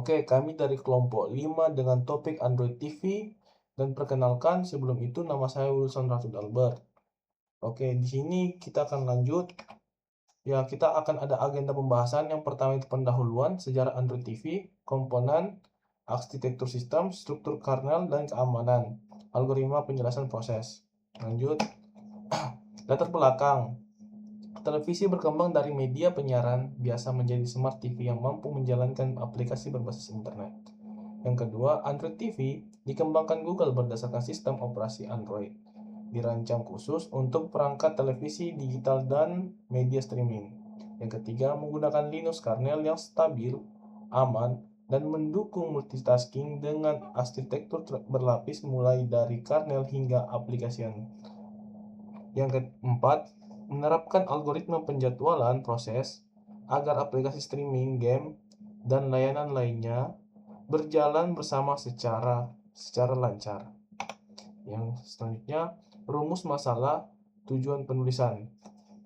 Oke, kami dari kelompok 5 dengan topik Android TV. Dan perkenalkan, sebelum itu nama saya Wilson Rafid Albert. Oke, di sini kita akan lanjut. Ya, kita akan ada agenda pembahasan. Yang pertama itu pendahuluan, sejarah Android TV, komponen, arsitektur sistem, struktur kernel, dan keamanan, algoritma penjelasan proses. Lanjut. Latar belakang. Televisi berkembang dari media penyiaran biasa menjadi smart TV yang mampu menjalankan aplikasi berbasis internet. Yang kedua, Android TV dikembangkan Google berdasarkan sistem operasi Android. Dirancang khusus untuk perangkat televisi digital dan media streaming. Yang ketiga, menggunakan Linux kernel yang stabil, aman, dan mendukung multitasking dengan arsitektur berlapis mulai dari kernel hingga aplikasi. Yang keempat, menerapkan algoritma penjadwalan proses agar aplikasi streaming, game, dan layanan lainnya berjalan bersama secara lancar. Yang selanjutnya, rumus masalah tujuan penulisan.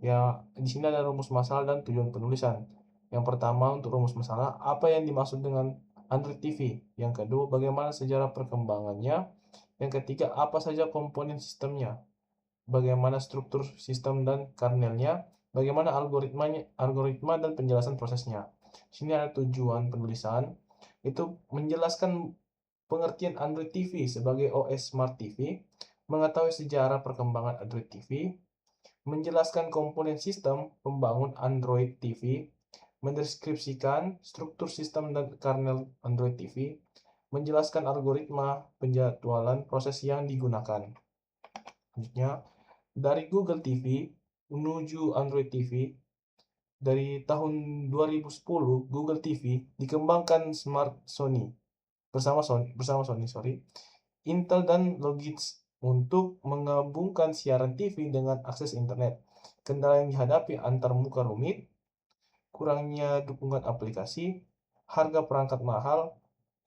Ya, di sini ada rumus masalah dan tujuan penulisan. Yang pertama, untuk rumus masalah, apa yang dimaksud dengan Android TV? Yang kedua, bagaimana sejarah perkembangannya? Yang ketiga, apa saja komponen sistemnya? Bagaimana struktur sistem dan kernelnya? Bagaimana algoritma dan penjelasan prosesnya? Sini ada tujuan penulisan, itu menjelaskan pengertian Android TV sebagai OS Smart TV, mengetahui sejarah perkembangan Android TV, menjelaskan komponen sistem pembangun Android TV, mendeskripsikan struktur sistem dan kernel Android TV, menjelaskan algoritma penjadwalan proses yang digunakan. Selanjutnya, dari Google TV menuju Android TV. Dari tahun 2010, Google TV dikembangkan bersama Sony, Intel dan Logitech untuk menggabungkan siaran TV dengan akses internet. Kendala yang dihadapi antar muka rumit, kurangnya dukungan aplikasi, harga perangkat mahal,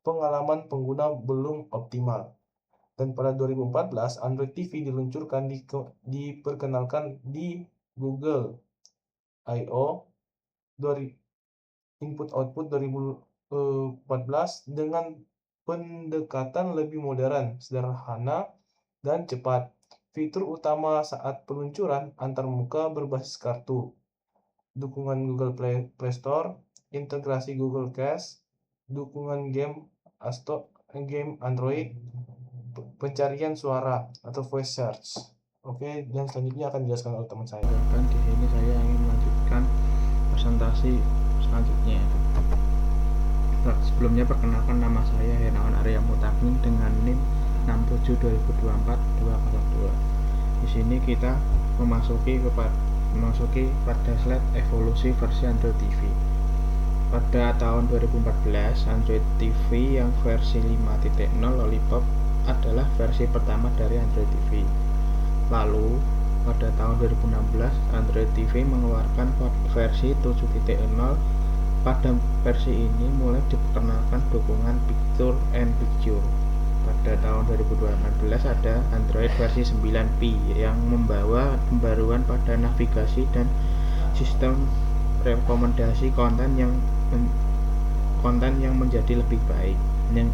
pengalaman pengguna belum optimal. Dan pada 2014, Android TV diluncurkan diperkenalkan di Google I/O input-output 2014 dengan pendekatan lebih modern, sederhana, dan cepat. Fitur utama saat peluncuran antarmuka berbasis kartu, dukungan Google Play Store, integrasi Google Cache, dukungan game Android, pencarian suara atau voice search. Oke, dan selanjutnya akan dijelaskan oleh teman saya. Dan di sini saya ingin melanjutkan presentasi selanjutnya. Sebelumnya perkenalkan, nama saya Hernawan Arya Mutakin dengan NIM 672024-202. Di sini kita memasuki pada slide evolusi versi Android TV. Pada tahun 2014, Android TV yang versi 5.0 Lollipop adalah versi pertama dari Android TV. Lalu, pada tahun 2016, Android TV mengeluarkan versi 7.0. Pada versi ini mulai diperkenalkan dukungan Picture-in-Picture. Pada tahun 2018 ada Android versi 9P yang membawa pembaruan pada navigasi dan sistem rekomendasi konten yang menjadi lebih baik. Yang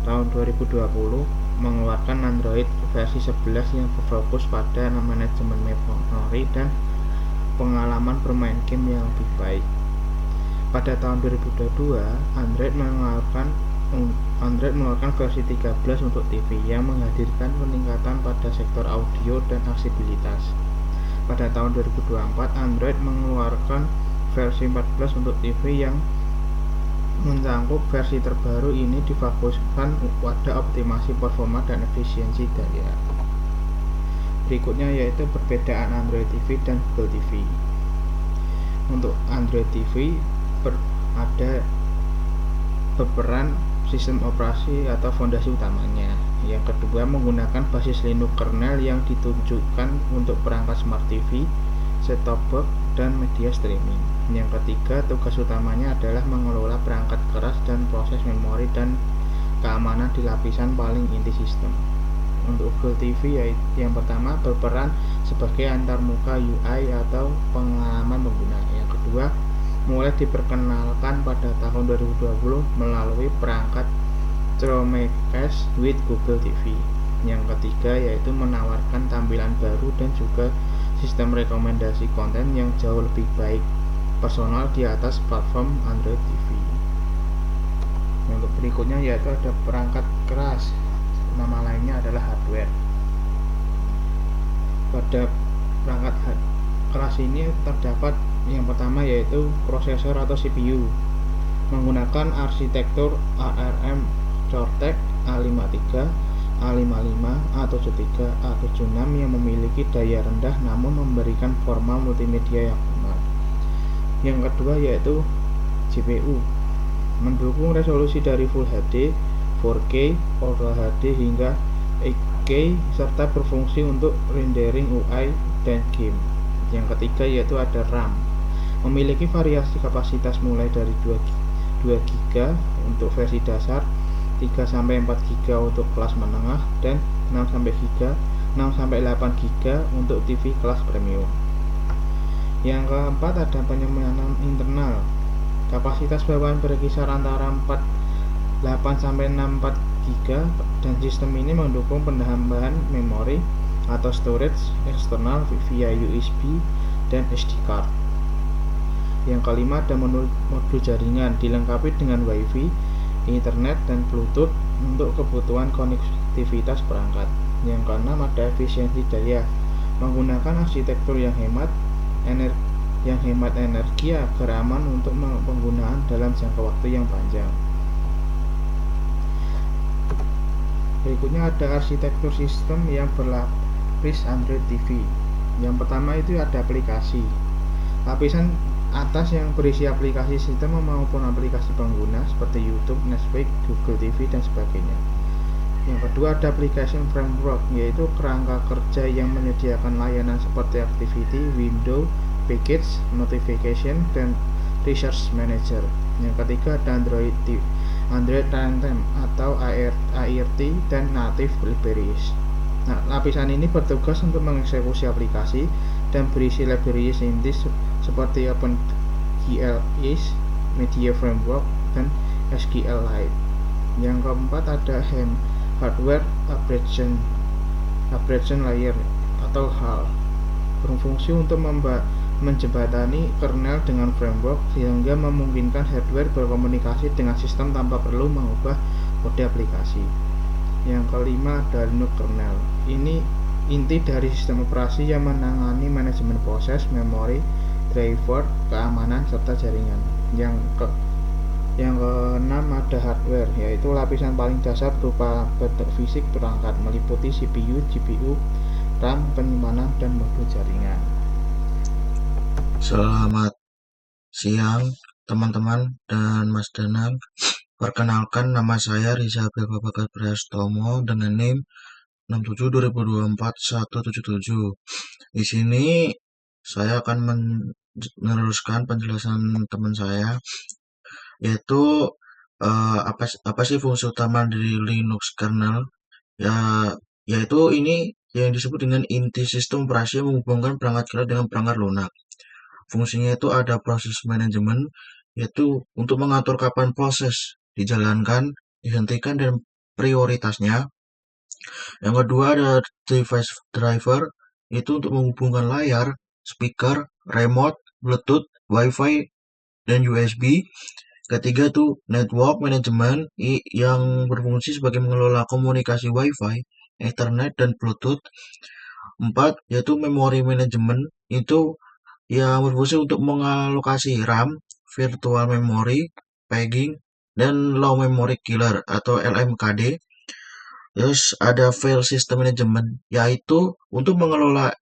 tahun 2020 mengeluarkan Android versi 11 yang berfokus pada manajemen memori dan pengalaman bermain game yang lebih baik. Pada tahun 2022, Android mengeluarkan versi 13 untuk TV yang menghadirkan peningkatan pada sektor audio dan aksesibilitas. Pada tahun 2024, Android mengeluarkan versi 14 untuk TV yang mencangkup versi terbaru ini difokuskan pada optimasi performa dan efisiensi daya. Berikutnya yaitu perbedaan Android TV dan Google TV. Untuk Android TV ada berperan sistem operasi atau fondasi utamanya. Yang kedua, menggunakan basis Linux kernel yang ditunjukkan untuk perangkat smart TV, set-top box, dan media streaming. Yang ketiga, tugas utamanya adalah mengelola perangkat keras dan proses memori dan keamanan di lapisan paling inti sistem. Untuk Google TV, yang pertama berperan sebagai antarmuka UI atau pengalaman pengguna. Yang kedua, mulai diperkenalkan pada tahun 2020 melalui perangkat Chromecast with Google TV. Yang ketiga yaitu menawarkan tampilan baru dan juga sistem rekomendasi konten yang jauh lebih baik personal di atas platform Android TV. Yang berikutnya yaitu ada perangkat keras, nama lainnya adalah hardware. Pada perangkat keras ini terdapat yang pertama yaitu prosesor atau CPU menggunakan arsitektur ARM Cortex A53, A55, A73, A76 yang memiliki daya rendah namun memberikan forma multimedia yang benar. Yang kedua yaitu GPU mendukung resolusi dari Full HD, 4K, Ultra HD hingga 8K serta berfungsi untuk rendering UI dan game. Yang ketiga yaitu ada RAM memiliki variasi kapasitas mulai dari 2 GB untuk versi dasar, 3-4 GB untuk kelas menengah, dan 6-8 GB untuk TV kelas premium. Yang keempat ada penyimpanan internal. Kapasitas bawaan berkisar antara 8-64 GB dan sistem ini mendukung penambahan memori atau storage eksternal via USB dan SD card. Yang kelima ada modul jaringan dilengkapi dengan WiFi, Internet, dan Bluetooth untuk kebutuhan konektivitas perangkat. Yang keenam ada efisiensi daya menggunakan arsitektur yang hemat energi agar aman untuk penggunaan dalam jangka waktu yang panjang. Berikutnya ada arsitektur sistem yang berlapis Android TV. Yang pertama itu ada aplikasi. Lapisan atas yang berisi aplikasi sistem maupun aplikasi pengguna seperti YouTube, Netflix, Google TV, dan sebagainya. Yang kedua ada application framework, yaitu kerangka kerja yang menyediakan layanan seperti activity, window, package, notification, dan resource manager. Yang ketiga ada Android Runtime atau ART dan native libraries. Nah, lapisan ini bertugas untuk mengeksekusi aplikasi dan berisi libraries inti seperti OpenGL, Media Framework, dan SQLite. Yang keempat ada Hardware Abstraction Layer atau HAL, berfungsi untuk menjembatani kernel dengan framework sehingga memungkinkan hardware berkomunikasi dengan sistem tanpa perlu mengubah kode aplikasi. Yang kelima ada Linux kernel. Ini inti dari sistem operasi yang menangani manajemen proses, memori, driver, keamanan, serta jaringan. Yang keenam ada hardware, yaitu lapisan paling dasar berupa bentuk fisik perangkat meliputi CPU, GPU, RAM, penyimpanan, dan modul jaringan. Selamat siang teman-teman dan Mas Danang. Perkenalkan, nama saya Riza Babakat Prastomo dengan NIM 672024-177. Di sini saya akan meneruskan penjelasan teman saya, yaitu apa sih fungsi utama dari Linux kernel? Yaitu ini yang disebut dengan inti sistem operasi yang menghubungkan perangkat kernel dengan perangkat lunak. Fungsinya itu ada proses manajemen, yaitu untuk mengatur kapan proses dijalankan, dihentikan, dan prioritasnya. Yang kedua ada device driver, itu untuk menghubungkan layar, speaker, remote, Bluetooth, Wi-Fi, dan USB. Ketiga tuh network management yang berfungsi sebagai mengelola komunikasi Wi-Fi, Ethernet, dan Bluetooth. 4 yaitu memory management, itu yang berfungsi untuk mengalokasi RAM, virtual memory, pegging, dan low memory killer atau LMKD. Terus ada file system management, yaitu untuk mengelola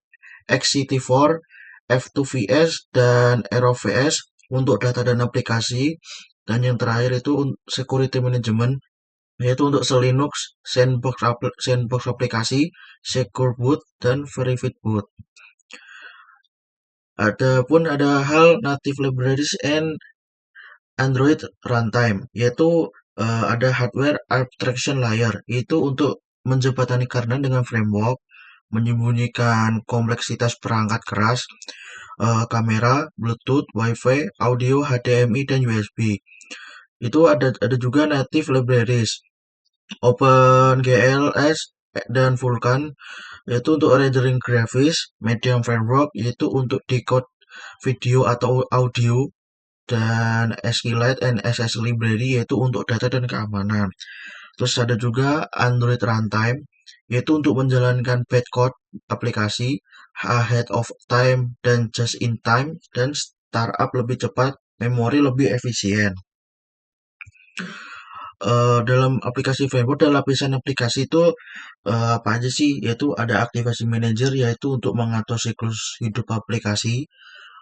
XCT4, F2VS, dan ROVS untuk data dan aplikasi. Dan yang terakhir itu security management, yaitu untuk Linux, sandbox aplikasi, secure boot, dan verified boot. Ada hal native libraries and Android runtime, yaitu ada hardware abstraction layer, itu untuk menjembatani kernel dengan framework, menyembunyikan kompleksitas perangkat keras, kamera, Bluetooth, Wi-Fi, audio, HDMI, dan USB. Itu ada juga native libraries, OpenGLS dan Vulkan, yaitu untuk rendering grafis, Medium Framework, yaitu untuk decode video atau audio, dan SQLite and SS Library, yaitu untuk data dan keamanan. Terus ada juga Android Runtime, yaitu untuk menjalankan bytecode aplikasi, ahead of time dan just in time, dan startup lebih cepat, memori lebih efisien. Dalam aplikasi framework dan lapisan aplikasi itu apa aja sih? Yaitu ada Activation Manager, yaitu untuk mengatur siklus hidup aplikasi.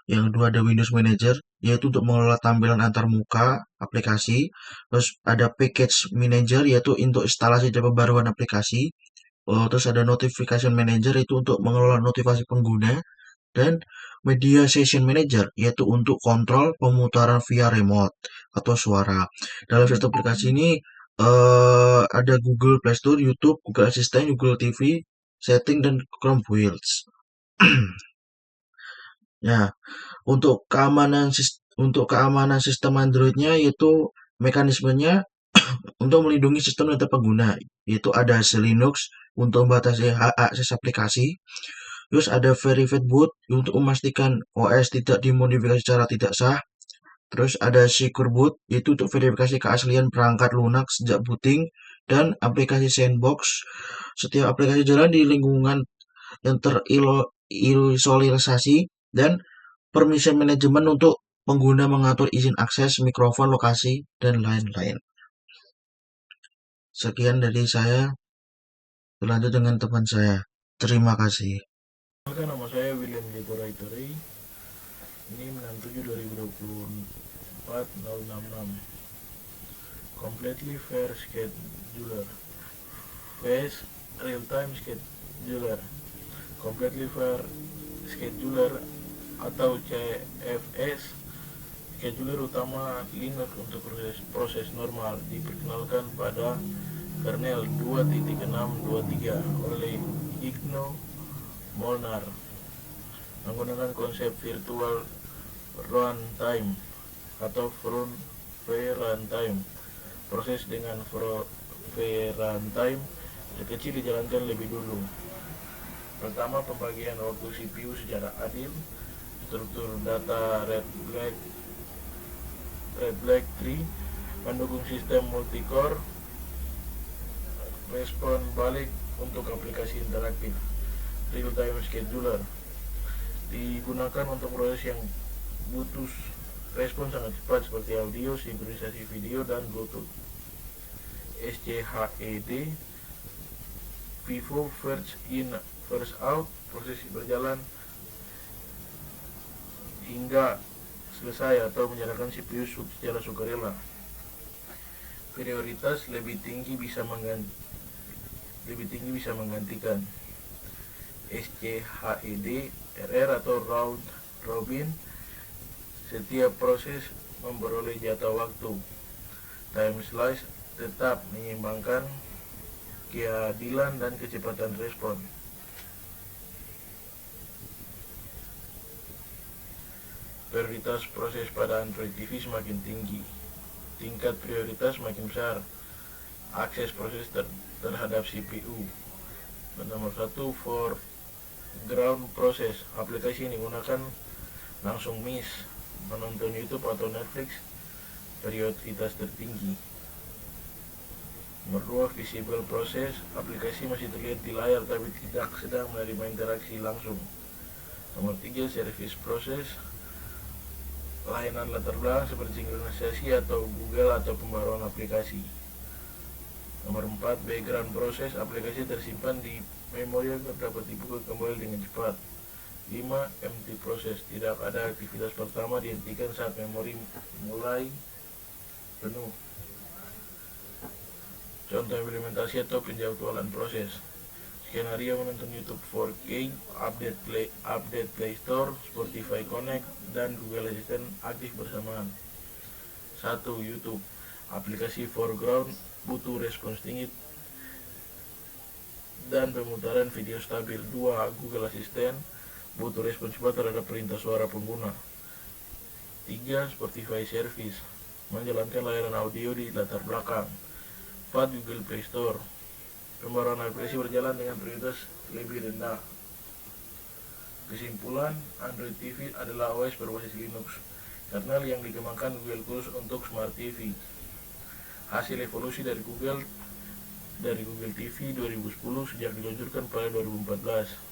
Yang kedua ada Windows Manager, yaitu untuk mengelola tampilan antarmuka aplikasi. Terus ada Package Manager, yaitu untuk instalasi dan pembaruan aplikasi. Terus ada Notification Manager, itu untuk mengelola notifikasi pengguna. Dan Media Session Manager, yaitu untuk kontrol pemutaran via remote atau suara. Dalam sistem aplikasi ini ada Google Play Store, YouTube, Google Assistant, Google TV, Setting, dan Chrome Builds. Ya, untuk keamanan sistem Android-nya, yaitu mekanismenya untuk melindungi sistem data pengguna, yaitu ada Linux untuk membatasi akses aplikasi. Terus ada Verified Boot untuk memastikan OS tidak dimodifikasi secara tidak sah. Terus ada Secure Boot, yaitu untuk verifikasi keaslian perangkat lunak sejak booting. Dan aplikasi Sandbox, setiap aplikasi jalan di lingkungan yang terisolasi. Dan permission management untuk pengguna mengatur izin akses, mikrofon, lokasi, dan lain-lain. Sekian dari saya. Berlanjut dengan teman saya. Terima kasih. Nama saya William Jegoraitori. Ini 6/7/2024 Completely Fair Scheduler, Phase Real-Time Scheduler. Completely Fair Scheduler atau CFS, scheduler utama Linux untuk proses normal, diperkenalkan pada kernel 2.623 oleh Igno Molnar, menggunakan konsep virtual runtime atau front runtime. Proses dengan runtime sekecil dijalankan lebih dulu. Pertama, pembagian waktu CPU secara adil, struktur data red black tree, mendukung sistem multicore, respon balik untuk aplikasi interaktif. Real-time scheduler digunakan untuk proses yang butuh respon sangat cepat seperti audio, sinkronisasi video, dan Bluetooth. SCHED, FIFO, first in first out, proses berjalan hingga selesai atau menyalakan CPU secara sukarela. Prioritas lebih tinggi bisa menggantikan. SCHED, RR atau round robin, setiap proses memperoleh jatah waktu. Time slice tetap menyeimbangkan keadilan dan kecepatan respon. Prioritas proses pada Android TV semakin tinggi, tingkat prioritas makin besar. Akses proses terhadap CPU. Nomor 1, foreground proses. Aplikasi yang digunakan langsung miss, menonton YouTube atau Netflix, prioritas tertinggi. Nomor 2, visible proses. Aplikasi masih terlihat di layar tapi tidak sedang menerima interaksi langsung. Nomor 3, service proses. Layanan latar belakang seperti sinkronisasi atau Google atau pembaruan aplikasi. Nomor 4, background proses. Aplikasi tersimpan di memori agar dapat dibuka kembali dengan cepat. 5, empty proses. Tidak ada aktivitas pertama dihentikan saat memori mulai penuh. Contoh implementasi atau penjadwalan proses. Skenario menonton YouTube 4K, update Play Store, Spotify Connect, dan Google Assistant aktif bersamaan. 1. YouTube. Aplikasi foreground butuh respons tinggi dan pemutaran video stabil. 2. Google Assistant butuh respon cepat terhadap perintah suara pengguna. 3. Spotify Service, menjalankan layanan audio di latar belakang. 4. Google Play Store, pembaruan aplikasi berjalan dengan prioritas lebih rendah. Kesimpulan, Android TV adalah OS berbasis Linux, kernel yang dikembangkan Google khusus untuk Smart TV. Hasil evolusi dari Google TV 2010 sejak diluncurkan pada 2014.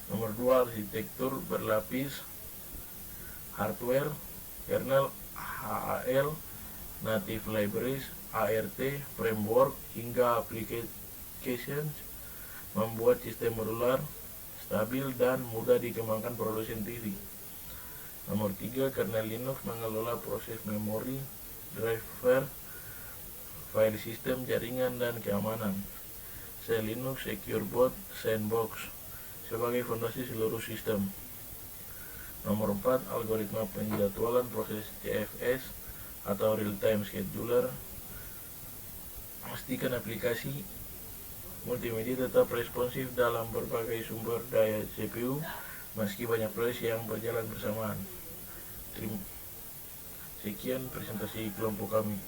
Nomor 2, arsitektur berlapis, hardware, kernel HAL, native libraries, ART, framework, hingga applications, membuat sistem modular, stabil, dan mudah dikembangkan produsen TV. Nomor 3, kernel Linux mengelola proses memori, driver, file system, jaringan, dan keamanan. Shell Linux Secure Boot Sandbox sebagai fondasi seluruh sistem. Nomor 4, algoritma penjadwalan proses CFS atau Real Time Scheduler. Pastikan aplikasi multimedia tetap responsif dalam berbagai sumber daya CPU meski banyak proses yang berjalan bersamaan. Sekian presentasi kelompok kami.